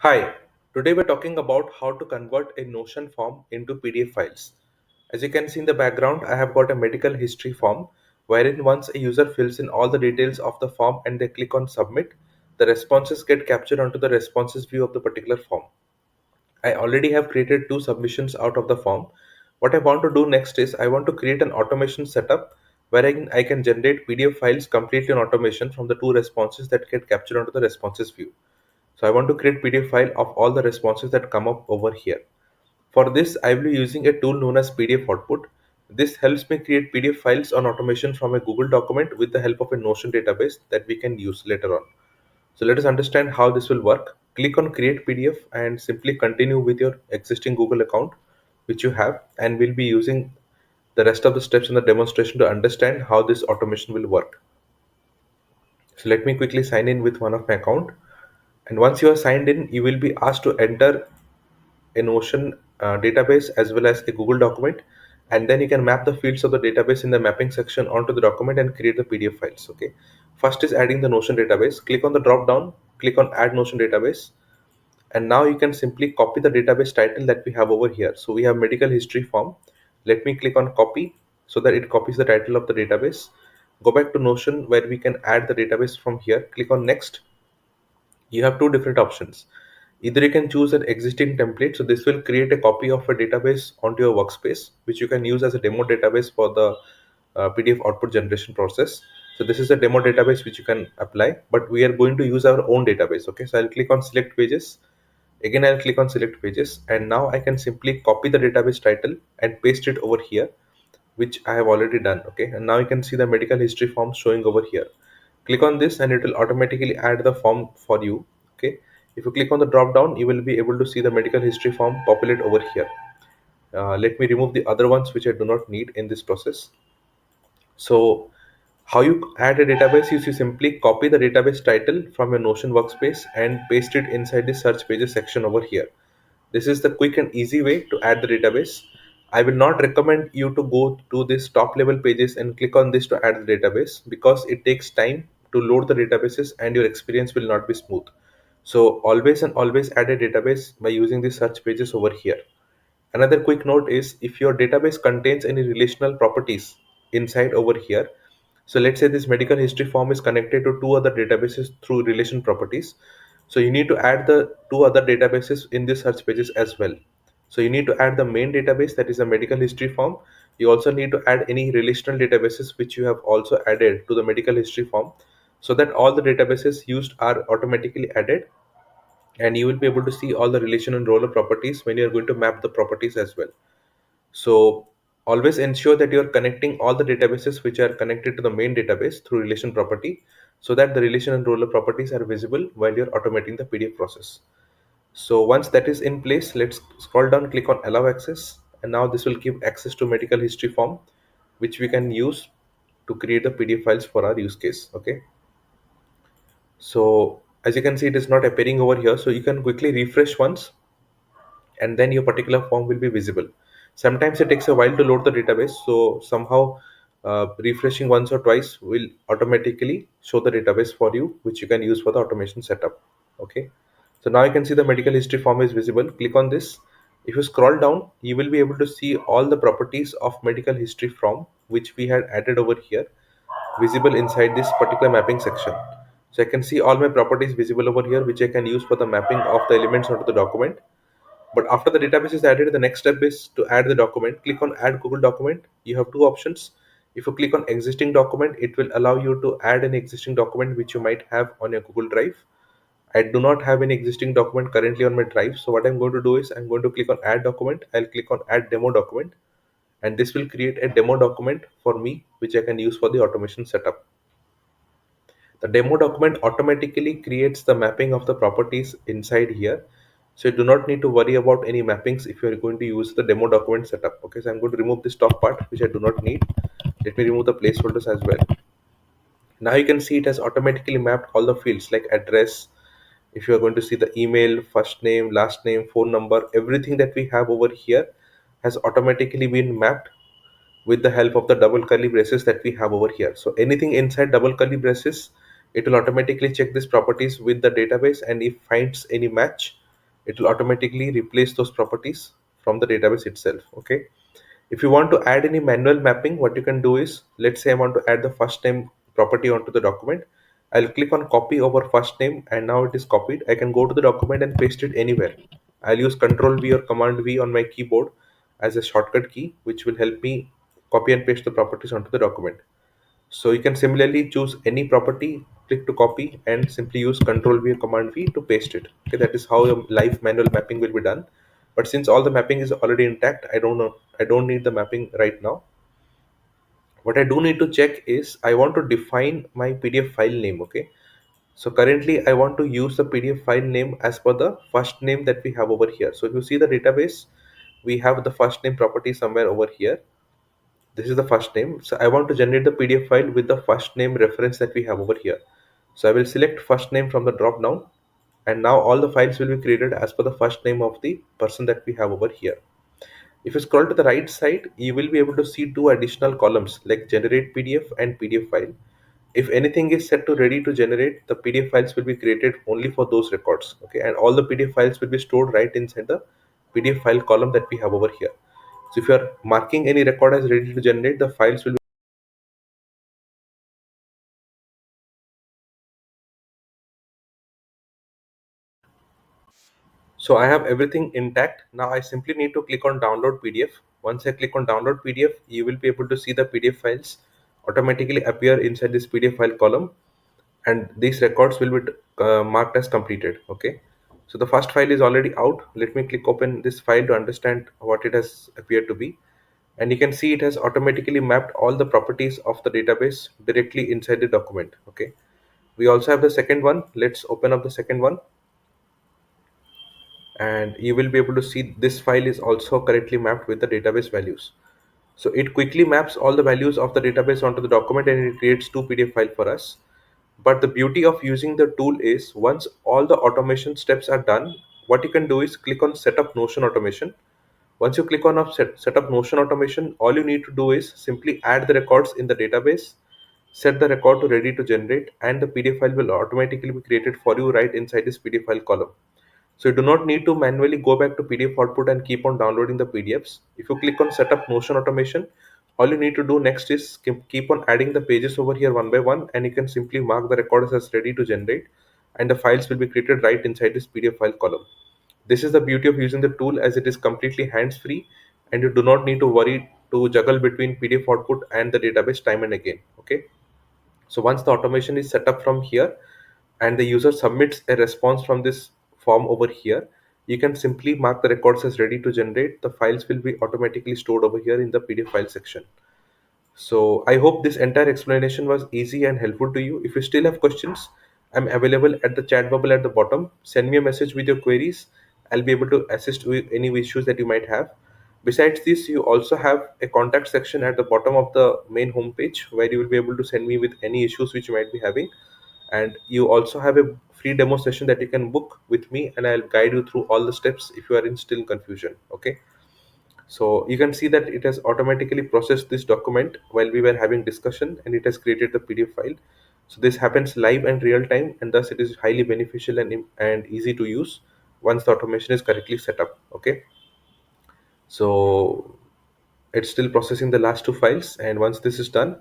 Hi, today we're talking about how to convert a Notion form into PDF files. As you can see in the background, I have got a medical history form wherein once a user fills in all the details of the form and they click on submit, the responses get captured onto the responses view of the particular form. I already have created two submissions out of the form. What I want to do next is I want to create an automation setup wherein I can generate PDF files completely on automation from the two responses that get captured onto the responses view. So I want to create PDF file of all the responses that come up over here. For this, I will be using a tool known as PDF Output. This helps me create PDF files on automation from a Google document with the help of a Notion database that we can use later on. So let us understand how this will work. Click on create PDF and simply continue with your existing Google account which you have, and we'll be using the rest of the steps in the demonstration to understand how this automation will work. So let me quickly sign in with one of my account. And once you are signed in, you will be asked to enter a Notion database as well as a Google document, and then you can map the fields of the database in the mapping section onto the document and create the PDF files. Okay. First is adding the Notion database. Click on the drop down, click on add Notion database, and now you can simply copy the database title that we have over here. So we have medical history form. Let me click on copy so that it copies the title of the database. Go back to Notion where we can add the database from here. Click on next. You have two different options. Either you can choose an existing template, so this will create a copy of a database onto your workspace which you can use as a demo database for the PDF output generation process. So this is a demo database which you can apply, but we are going to use our own database. Okay, so I'll click on select pages. Again, I'll click on select pages, and now I can simply copy the database title and paste it over here, which I have already done. Okay, and now you can see the medical history form showing over here. Click on this and it will automatically add the form for you. Okay, if you click on the drop down, you will be able to see the medical history form populate over here. Let me remove the other ones which I do not need in this process. So how you add a database is you simply copy the database title from your Notion workspace and paste it inside the search pages section over here. This is the quick and easy way to add the database. I will not recommend you to go to this top level pages and click on this to add the database because it takes time to load the databases and your experience will not be smooth. So always and always add a database by using the search pages over here. Another quick note is if your database contains any relational properties inside over here. So let's say this medical history form is connected to two other databases through relation properties. So you need to add the two other databases in this search pages as well. So you need to add the main database, that is a medical history form. You also need to add any relational databases which you have also added to the medical history form, so that all the databases used are automatically added, and you will be able to see all the relation and roller properties when you are going to map the properties as well. So always ensure that you are connecting all the databases which are connected to the main database through relation property, so that the relation and roller properties are visible while you're automating the PDF process. So once that is in place, let's scroll down, click on allow access, and now this will give access to medical history form which we can use to create the PDF files for our use case. Okay, so as you can see, it is not appearing over here, so you can quickly refresh once and then your particular form will be visible. Sometimes it takes a while to load the database, so somehow refreshing once or twice will automatically show the database for you, which you can use for the automation setup. Okay, so now you can see the medical history form is visible. Click on this. If you scroll down, you will be able to see all the properties of medical history form which we had added over here, visible inside this particular mapping section. So I can see all my properties visible over here, which I can use for the mapping of the elements onto the document. But after the database is added, the next step is to add the document. Click on add Google document. You have two options. If you click on existing document, it will allow you to add an existing document which you might have on your Google Drive. I do not have any existing document currently on my drive. So what I'm going to do is I'm going to click on add document. I'll click on add demo document, and this will create a demo document for me, which I can use for the automation setup. The demo document automatically creates the mapping of the properties inside here. So you do not need to worry about any mappings if you are going to use the demo document setup. Okay, so I'm going to remove this top part, which I do not need. Let me remove the placeholders as well. Now you can see it has automatically mapped all the fields like address. If you are going to see the email, first name, last name, phone number, everything that we have over here has automatically been mapped with the help of the double curly braces that we have over here. So anything inside double curly braces, it will automatically check these properties with the database, and if finds any match, it will automatically replace those properties from the database itself. Okay. If you want to add any manual mapping, what you can do is, let's say I want to add the first name property onto the document. I'll click on copy over first name, and now it is copied. I can go to the document and paste it anywhere. I'll use Control V or Command V on my keyboard as a shortcut key, which will help me copy and paste the properties onto the document. So you can similarly choose any property, click to copy, and simply use Control V or Command V to paste it. Okay, that is how your live manual mapping will be done. But since all the mapping is already intact, I don't need the mapping right now. What I do need to check is I want to define my PDF file name. Okay, so currently I want to use the PDF file name as per the first name that we have over here. So if you see the database, we have the first name property somewhere over here. This is the first name. So I want to generate the PDF file with the first name reference that we have over here. So I will select first name from the drop down, and now all the files will be created as per the first name of the person that we have over here. If you scroll to the right side, you will be able to see two additional columns like generate PDF and PDF file. If anything is set to ready to generate, the PDF files will be created only for those records. Okay, and all the PDF files will be stored right inside the PDF file column that we have over here. So if you are marking any record as ready to generate, the files will be. So I have everything intact. Now I simply need to click on download PDF. Once I click on download PDF, you will be able to see the PDF files automatically appear inside this PDF file column, and these records will be marked as completed. Okay. So the first file is already out. Let me click open this file to understand what it has appeared to be. And you can see it has automatically mapped all the properties of the database directly inside the document. Okay. We also have the second one. Let's open up the second one, and you will be able to see this file is also correctly mapped with the database values. So it quickly maps all the values of the database onto the document, and it creates two PDF files for us. But the beauty of using the tool is once all the automation steps are done, what you can do is click on setup Notion automation. Once you click on set up Notion automation, all you need to do is simply add the records in the database, set the record to ready to generate, and the PDF file will automatically be created for you right inside this PDF file column. So you do not need to manually go back to PDF output and keep on downloading the PDFs. If you click on setup Notion automation, all you need to do next is keep on adding the pages over here one by one, and you can simply mark the records as ready to generate, and the files will be created right inside this PDF file column. This is the beauty of using the tool, as it is completely hands free, and you do not need to worry to juggle between PDF output and the database time and again. Okay. So once the automation is set up from here and the user submits a response from this form over here, you can simply mark the records as ready to generate. The files will be automatically stored over here in the PDF file section. So I hope this entire explanation was easy and helpful to you. If you still have questions, I'm available at the chat bubble at the bottom. Send me a message with your queries. I'll be able to assist with any issues that you might have. Besides this, you also have a contact section at the bottom of the main homepage where you will be able to send me with any issues which you might be having. And you also have a free demo session that you can book with me, and I'll guide you through all the steps if you are in still confusion. Okay. So you can see that it has automatically processed this document while we were having discussion, and it has created the PDF file. So this happens live and real time, and thus it is highly beneficial and easy to use once the automation is correctly set up. Okay. So it's still processing the last two files, and once this is done,